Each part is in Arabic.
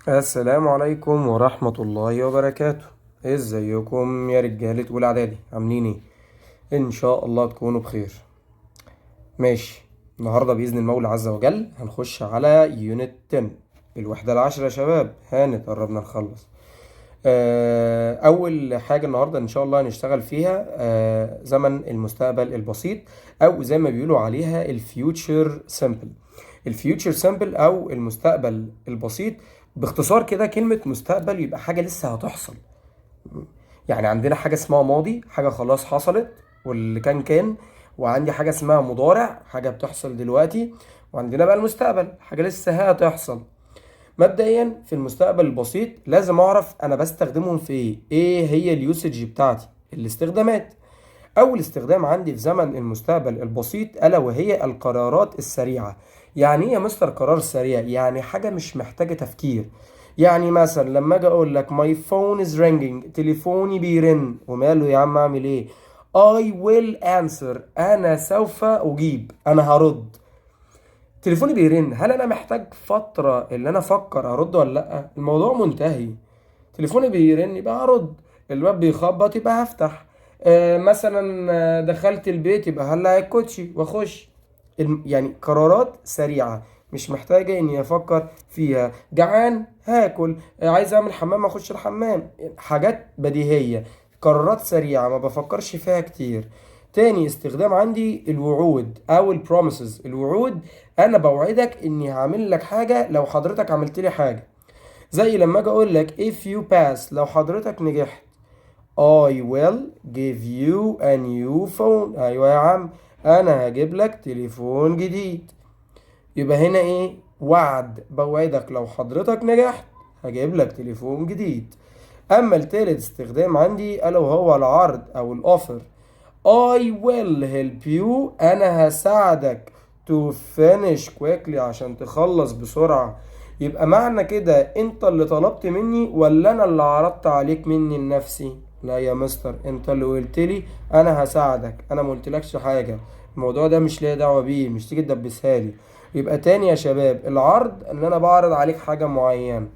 السلام عليكم ورحمة الله وبركاته. ازيكم يا رجالة اولى اعدادي؟ عاملين ايه؟ ان شاء الله تكونوا بخير. ماشي. النهاردة بإذن المولى عز وجل هنخش على يونت 10، الوحدة العاشرة يا شباب. هانت قربنا نخلص. أول حاجة النهاردة إن شاء الله هنشتغل فيها زمن المستقبل البسيط، أو زي ما بيقولوا عليها الفيوتشر سيمبل. الفيوتشر سيمبل أو المستقبل البسيط، باختصار كده كلمة مستقبل يبقى حاجة لسه هتحصل. يعني عندنا حاجة اسمها ماضي، حاجة خلاص حصلت واللي كان. وعندي حاجة اسمها مضارع، حاجة بتحصل دلوقتي. وعندنا بقى المستقبل، حاجة لسه هتحصل. مبدئيا في المستقبل البسيط لازم اعرف انا بستخدمهم في ايه هي اليوسج بتاعتي، الاستخدامات. اول استخدام عندي في زمن المستقبل البسيط الا وهي القرارات السريعة. يعني ايه يا مستر قرار سريع؟ يعني حاجة مش محتاجة تفكير. يعني مثلا لما اجي اقول لك my phone is ringing، تليفوني بيرن، وماله يا عم اعمل ايه؟ I will answer، انا سوف اجيب، انا هرد. تليفوني بيرن، هل انا محتاج فترة اللي انا افكر ارد ولا لا؟ الموضوع منتهي. تليفوني بيرن يبقى هرد، الباب بيخبط يبقى هفتح. مثلا دخلت البيت يبقى هلع الكوتشي واخش. يعني قرارات سريعة مش محتاجة اني افكر فيها. جعان هاكل، عايز اعمل حمام اخش الحمام. حاجات بديهية، قرارات سريعة ما بفكرش فيها كتير. تاني استخدام عندي الوعود او البروميسز. الوعود، انا بوعدك اني هعمل لك حاجة لو حضرتك عملت لي حاجة. زي لما اجي اقول لك if you pass، لو حضرتك نجحت I will give you a new phone. ايوه يا عم، انا هجيب لك تليفون جديد. يبقى هنا ايه؟ وعد، بوعدك لو حضرتك نجحت هجيب لك تليفون جديد. اما التالت استخدام عندي الا وهو العرض او الاوفر. I will help you، انا هساعدك to finish quickly، عشان تخلص بسرعة. يبقى معنى كده انت اللي طلبت مني ولا انا اللي عرضت عليك مني لنفسي؟ لا يا مستر، انت اللي قلت لي انا هساعدك، انا ما قلتلكش حاجة. الموضوع ده مش ليا دعوة بيه، مش تيجي تدبسها لي. يبقى تاني يا شباب، العرض ان انا بعرض عليك حاجة معينة.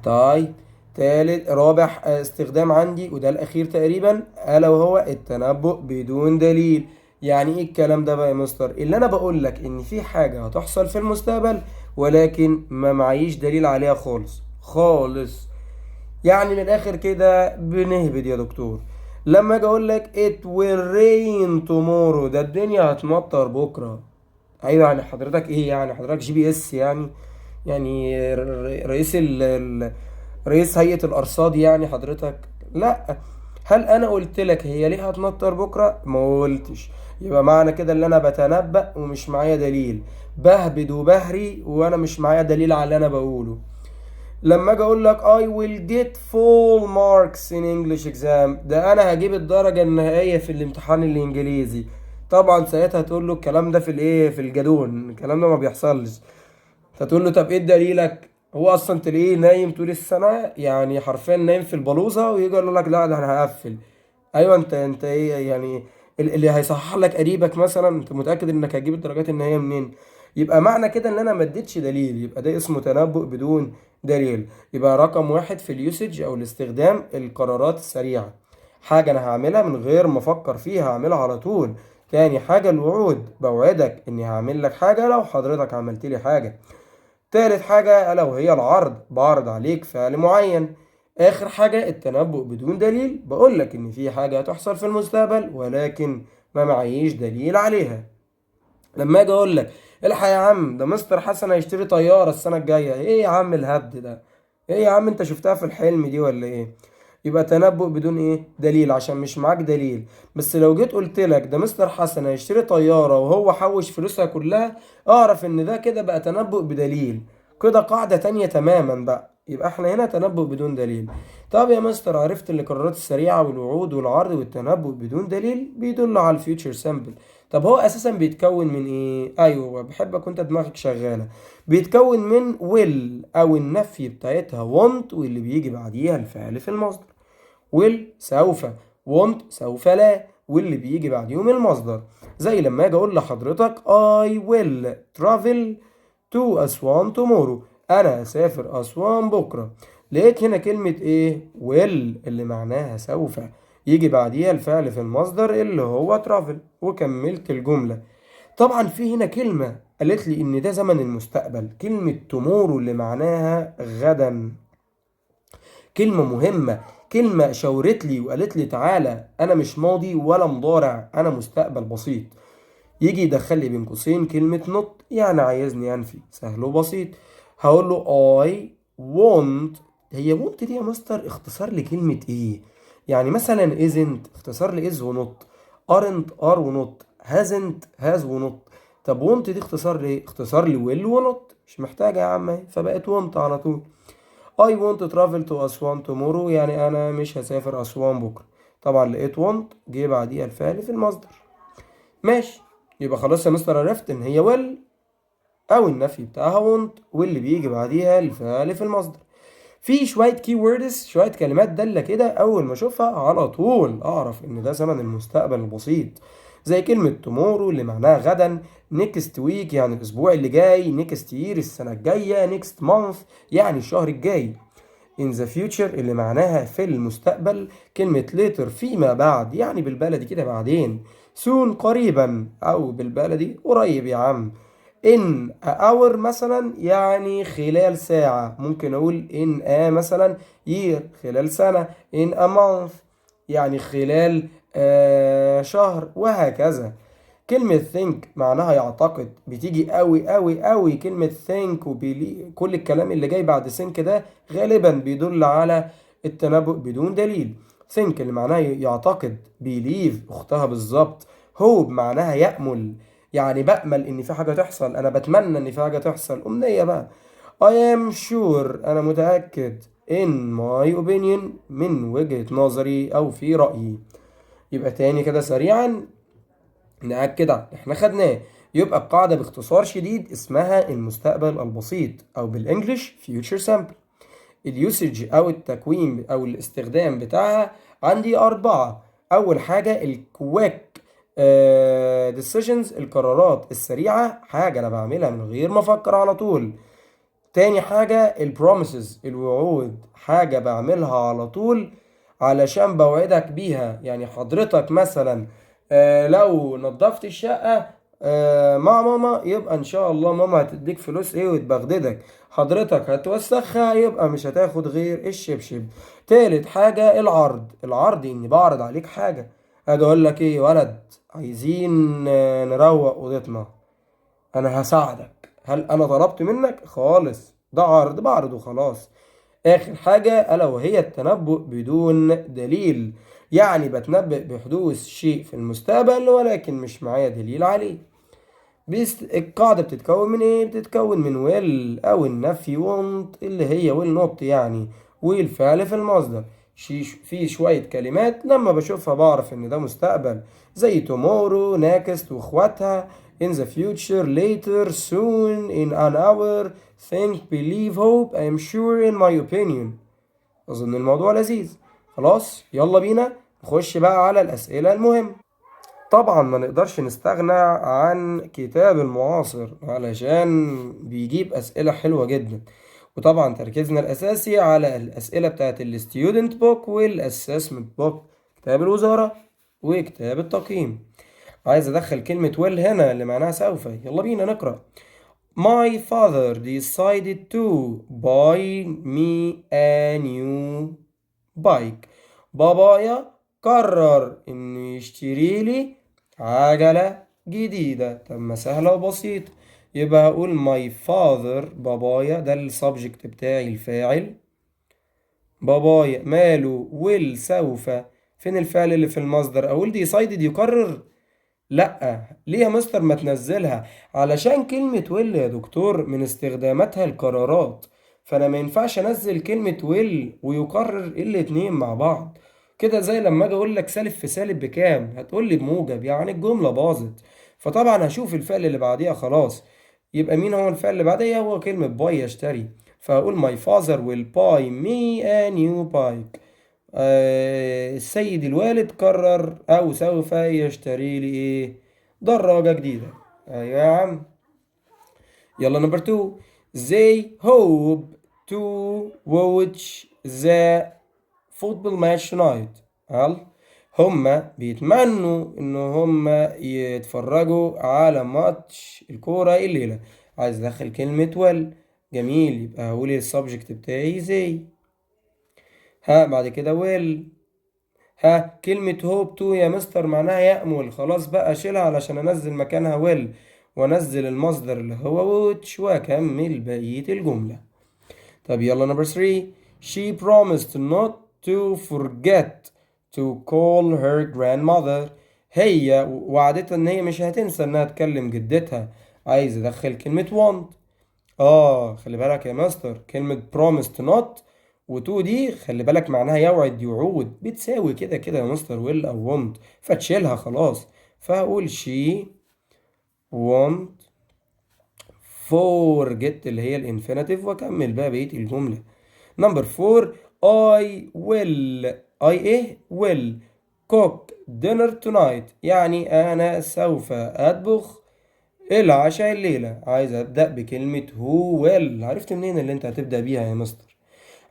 طيب، تالت رابع استخدام عندي وده الأخير تقريبا ألا وهو التنبؤ بدون دليل. يعني إيه الكلام ده بقى يا مستر؟ اللي أنا بقول لك إن في حاجة هتحصل في المستقبل ولكن ما معيش دليل عليها خالص خالص. يعني من الآخر كده بنهبد يا دكتور. لما أجي أقول لك it will rain tomorrow، ده الدنيا هتمطر بكرة. ايوه، يعني حضرتك ايه؟ يعني حضرتك جي بي اس يعني؟ يعني رئيس هيئة الارصاد يعني حضرتك؟ لا. هل انا قلت لك هي ليه هتمطر بكره؟ ما قلتش. يبقى معنى كده ان انا بتنبأ ومش معايا دليل، بهبد وبهري وانا مش معايا دليل على اللي انا بقوله. لما اجي اقول لك I will get full marks in English exam، ده انا هجيب الدرجة النهائية في الامتحان الانجليزي. طبعا ساعتها تقول له الكلام ده في الايه، في الجدون، الكلام ده ما بيحصلش. فتقول له طب ايه دليلك؟ هو اصلا تلاقيه نايم طول السنة، يعني حرفيا نايم في البلوزة، ويجي يقول لك لا ده انا هقفل. ايوه، انت ايه يعني؟ اللي هيصحح لك قريبك مثلا، انت متأكد انك هتجيب الدرجات النهائية منين؟ يبقى معنى كده ان انا ما اديتش دليل، يبقى ده اسمه تنبؤ بدون دليل. يبقى رقم واحد في اليوسج او الاستخدام القرارات السريعة، حاجة انا هعملها من غير ما افكر فيها، هعملها على طول. تاني حاجة الوعود، بوعدك اني هعمل لك حاجة لو حضرتك عملت لي حاجة. تالت حاجة ألا وهي العرض، بعرض عليك فعل معين. آخر حاجة التنبؤ بدون دليل، بقول لك إن في حاجة هتحصل في المستقبل ولكن ما معيش دليل عليها. لما أجي أقول لك الحق يا عم، ده مستر حسن هيشتري طيارة السنة الجاية، إيه يا عم الهبد ده؟ إيه يا عم، أنت شفتها في الحلم دي ولا إيه؟ يبقى تنبؤ بدون إيه؟ دليل، عشان مش معاك دليل. بس لو جيت قلت لك ده مستر حسن هيشتري طيارة وهو حوش فلوسها كلها، اعرف ان ده كده بقى تنبؤ بدليل. كده قاعدة تانية تماما بقى. يبقى احنا هنا تنبؤ بدون دليل. طب يا مستر، عرفت ان القرارات السريعة والوعود والعرض والتنبؤ بدون دليل بيدل على الفيوتشر سامبل. طب هو اساسا بيتكون من ايه؟ ايوه، بحبك وانت دماغك شغالة. بيتكون من will او النفي بتاعتها want، واللي بيجي بعديها الفعل في المصدر. will سوف، want سوف لا، واللي بيجي بعديهم المصدر. زي لما اجي اقول لحضرتك I will travel to أسوان tomorrow، انا هسافر اسوان بكره. لقيت هنا كلمة ايه؟ will اللي معناها سوف، يجي بعديها الفعل في المصدر اللي هو travel، وكملت الجملة. طبعا في هنا كلمة قالت لي ان ده زمن المستقبل، كلمة tomorrow اللي معناها غدا. كلمة مهمة، كلمة شاورت لي وقالت لي تعالى انا مش ماضي ولا مضارع، انا مستقبل بسيط. يجي يدخل لي بين قوسين كلمة not، يعني عايزني انفي، سهل وبسيط. هقول له I want. هي want دي يا مستر اختصار لكلمة ايه؟ يعني مثلا isn't اختصار ل is و not، aren't are و not، hasn't has و not. طب want دي اختصار ليه؟ اختصار ل will و not، مش محتاجة يا عم، فبقت want على طول. I want to travel to أسوان tomorrow، يعني أنا مش هسافر أسوان بكرة. طبعا لقيت want جه بعديها الفعل في المصدر. ماشي، يبقى خلاص يا مستر عرفت ان هي will او النفي بتاعها want، واللي بيجي بعديها الفعل في المصدر. في شوية كي ووردز، شوية كلمات دالة كده أول ما أشوفها على طول أعرف إن ده زمن المستقبل البسيط، زي كلمة tomorrow اللي معناها غدا، next week يعني الأسبوع اللي جاي، next year السنة الجاية، next month يعني الشهر الجاي. in the future اللي معناها في المستقبل، كلمة later فيما بعد يعني بالبلدي كده بعدين، soon قريبا أو بالبلدي قريب يا عم. in a hour مثلا يعني خلال ساعة، ممكن أقول in a مثلا year خلال سنة، in a month يعني خلال شهر، وهكذا. كلمة think معناها يعتقد، بتيجي قوي قوي قوي كلمة think كل الكلام اللي جاي بعد think ده غالبا بيدل على التنبؤ بدون دليل. think اللي معناها يعتقد، believe أختها بالظبط. hope معناها يأمل، يعني بأمل إن في حاجة تحصل، أنا بتمنى إن في حاجة تحصل، أمنية بقى. I am sure أنا متأكد، in my opinion من وجهة نظري أو في رأيي. يبقى تاني كده سريعا نأكد على اللي احنا خدناه. يبقى القاعدة باختصار شديد اسمها المستقبل البسيط أو بالإنجليش future simple. اليوسج أو التكوين أو الاستخدام بتاعها عندي أربعة. أول حاجة الكويك decisions القرارات السريعة، حاجة أنا بعملها من غير ما أفكر على طول. تاني حاجة البروميسز الوعود، حاجة بعملها على طول علشان بوعدك بيها، يعني حضرتك مثلا لو نظفت الشقة مع ماما يبقى ان شاء الله ماما هتديك فلوس ايه وتبغددك، حضرتك هتوسخها يبقى مش هتاخد غير الشبشب. تالت حاجة العرض، العرض اني بعرض عليك حاجة، اجي اقول لك ايه يا ولد عايزين نروق اوضتنا، انا هساعدك، هل انا طلبت منك خالص، ده عرض بعرض وخلاص. اخر حاجة الا وهي التنبؤ بدون دليل، يعني بتنبأ بحدوث شيء في المستقبل ولكن مش معايا دليل عليه. القاعدة بتتكون من ايه؟ بتتكون من will او النفي want اللي هي will not يعني، والفعل في المصدر. في شوية كلمات لما بشوفها بعرف ان ده مستقبل، زي tomorrow next واخواتها، in the future later soon in an hour think believe hope I am sure in my opinion. اظن الموضوع لذيذ. خلاص يلا بينا نخش بقى على الأسئلة المهمة. طبعا ما نقدرش نستغنى عن كتاب المعاصر علشان بيجيب أسئلة حلوة جدا، وطبعا تركيزنا الأساسي على الأسئلة بتاعت الستودنت بوك والأسسمنت بوك، كتاب الوزارة وكتاب التقييم. عايز أدخل كلمة will هنا اللي معناها سوف، يلا بينا نقرأ. My father decided to buy me a new bike. بابايا قرر انه يشتري لي عجلة جديدة. طب ما سهلة وبسيطة، يبقى هقول my father بابايا، ده السبجكت بتاعي الفاعل، بابايا ماله will سوف، فين الفعل اللي في المصدر؟ اقول decided يقرر؟ لا، ليه يا مستر ما تنزلها؟ علشان كلمة will يا دكتور من استخداماتها القرارات، فانا ما ينفعش انزل كلمة will ويقرر الاتنين مع بعض. كده زي لما اجي اقول لك سالب في سالب بكام هتقول لي بموجب، يعني الجملة باظت. فطبعا هشوف الفعل اللي بعديها خلاص. يبقى مين هو الفعل اللي بعديها؟ هو كلمة buy يشتري، فهقول my father will buy me a new bike. السيد الوالد قرر أو سوف يشتري لي إيه؟ دراجة جديدة. أيوة يا عم. يلا نمبر 2. they hope to watch the football match tonight. هل هما بيتمنوا ان هما يتفرجوا على ماتش الكورة الليلة. عايز ادخل كلمة well. جميل، يبقى هقول السبجكت بتاعي زي. بعد كده will. كلمة hope to يا مستر معناها يأمل. خلاص بقى اشيلها علشان انزل مكانها will، وانزل المصدر اللي هو which، واكمل بقية الجملة. طب يلا نمبر 3. She promised not to forget to call her grandmother. هي وعدتها ان هي مش هتنسى انها تكلم جدتها. عايز ادخل كلمة want. خلي بالك يا مستر، كلمة promised not و to دي خلي بالك معناها يوعد يوعود، بتساوي كده كده يا مستر will او want، فتشيلها خلاص. فهقول she want forget اللي هي الانفينيتيف، واكمل بقى بقية الجملة. نمبر 4. I will. ايه will cook dinner tonight، يعني انا سوف اطبخ العشاء الليلة. عايز ابدأ بكلمة who will. عرفت منين اللي انت هتبدأ بيها يا مستر؟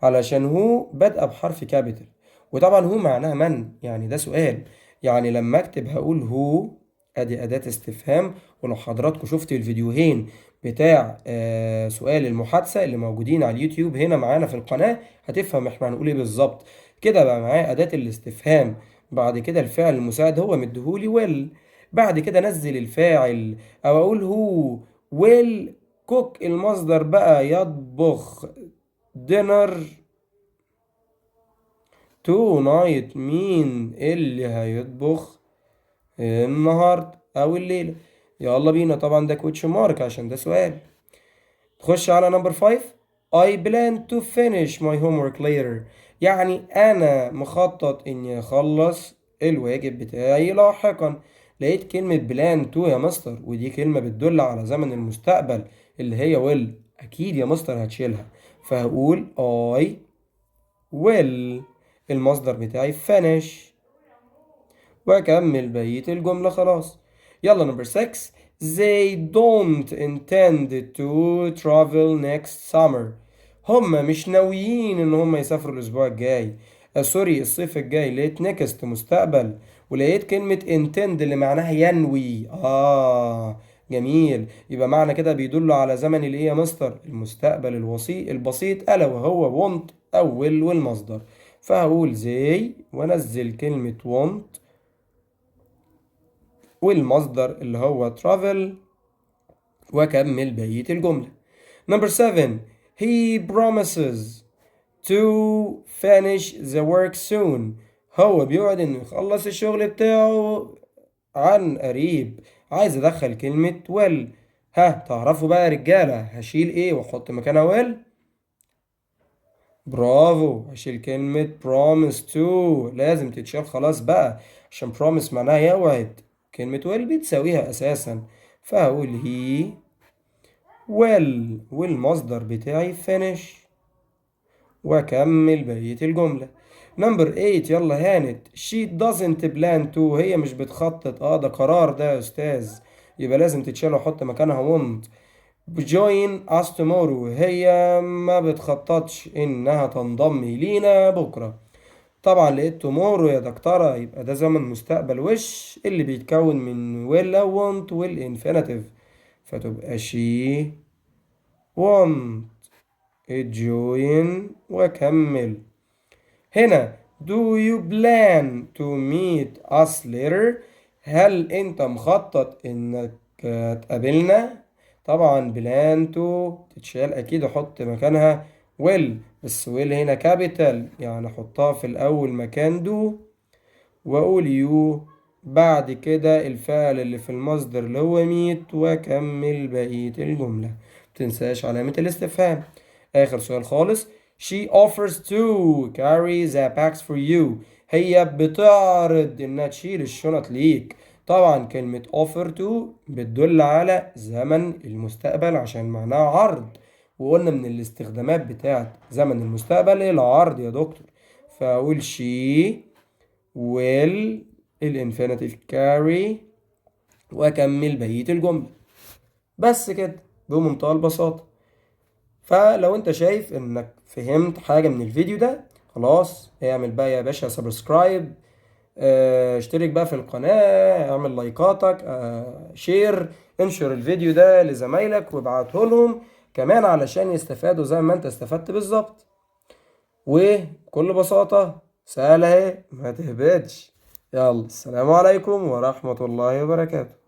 علشان هو بادئة بحرف كابيتال، وطبعا هو معناها من، يعني ده سؤال. يعني لما اكتب هقول هو، ادي اداة استفهام. ولو حضراتكم شفتوا الفيديوهين بتاع سؤال المحادثة اللي موجودين على اليوتيوب هنا معانا في القناة، هتفهم احنا هنقول ايه بالظبط. كده بقى معايا اداة الاستفهام، بعد كده الفعل المساعد هو مديهولي ويل، بعد كده انزل الفاعل او اقول هو ويل كوك، المصدر بقى يطبخ دينر تو نايت، مين اللي هيطبخ النهاردة أو الليلة. يلا بينا، طبعا ده كوتش مارك عشان ده سؤال. تخش على نمبر 5. I plan to finish my homework later، يعني أنا مخطط إني أخلص الواجب بتاعي لاحقا. لقيت كلمة بلان تو يا مستر، ودي كلمة بتدل على زمن المستقبل اللي هي will. أكيد يا مستر هتشيلها، فهقول I will، المصدر بتاعي finish، واكمل بقية الجملة خلاص. يلا نمبر 6. They don't intend to travel next summer، هما مش ناويين ان هما يسافروا الاسبوع الجاي. سوري، الصيف الجاي. لقيت next مستقبل، ولقيت كلمة intend اللي معناها ينوي. جميل، يبقى معنى كده بيدل على زمن الايه يا مستر؟ المستقبل البسيط، الا وهو want او will والمصدر. فهقول زي وانزل كلمة want والمصدر اللي هو travel، واكمل بقية الجملة. نمبر 7. He promises to finish the work soon، هو بيوعد انه يخلص الشغل بتاعه عن قريب. عايز ادخل كلمة will. تعرفوا بقى يا رجالة هشيل ايه واحط مكانها will؟ برافو، هشيل كلمة promise to، لازم تتشال خلاص بقى، عشان promise معناها يوعد، كلمة will بتساويها أساسا. فهقول he will والمصدر بتاعي finish، وأكمل بقية الجملة. نمبر 8. يلا هانت. she doesn't plan to، هي مش بتخطط. ده قرار ده يا أستاذ، يبقى لازم تتشال وأحط مكانها want. join us tomorrow، هي ما بتخططش انها تنضم لينا بكرة. طبعا لقيت tomorrow يا دكتورة، يبقى ده زمن مستقبل وش اللي بيتكون من will أو want والinfinitive، فتبقى she want join، واكمل. هنا do you plan to meet us later، هل انت مخطط انك تقابلنا؟ طبعا plan to تتشال اكيد، احط مكانها will، بس will هنا كابيتال، يعني احطها في الاول مكان do، واقول you، بعد كده الفعل اللي في المصدر اللي هو meet، واكمل بقية الجملة. متنساش علامة الاستفهام. اخر سؤال خالص. she offers to carry the bags for you، هي بتعرض انها تشيل الشنط ليك. طبعا كلمة offer to بتدل على زمن المستقبل عشان معناها عرض، وقلنا من الاستخدامات بتاعت زمن المستقبل العرض يا دكتور. فاقول she will الانفينيتيف carry، واكمل بقية الجملة. بس كده بمنتهى البساطة. فلو انت شايف انك فهمت حاجة من الفيديو ده، خلاص اعمل بقى يا باشا سبسكرايب، اشترك بقى في القناة، اعمل لايكاتك، شير، انشر الفيديو ده لزمايلك وابعته لهم كمان علشان يستفادوا زي ما انت استفدت بالظبط. وبكل بساطة سهلة اهي، ما تهبطش. يلا السلام عليكم ورحمة الله وبركاته.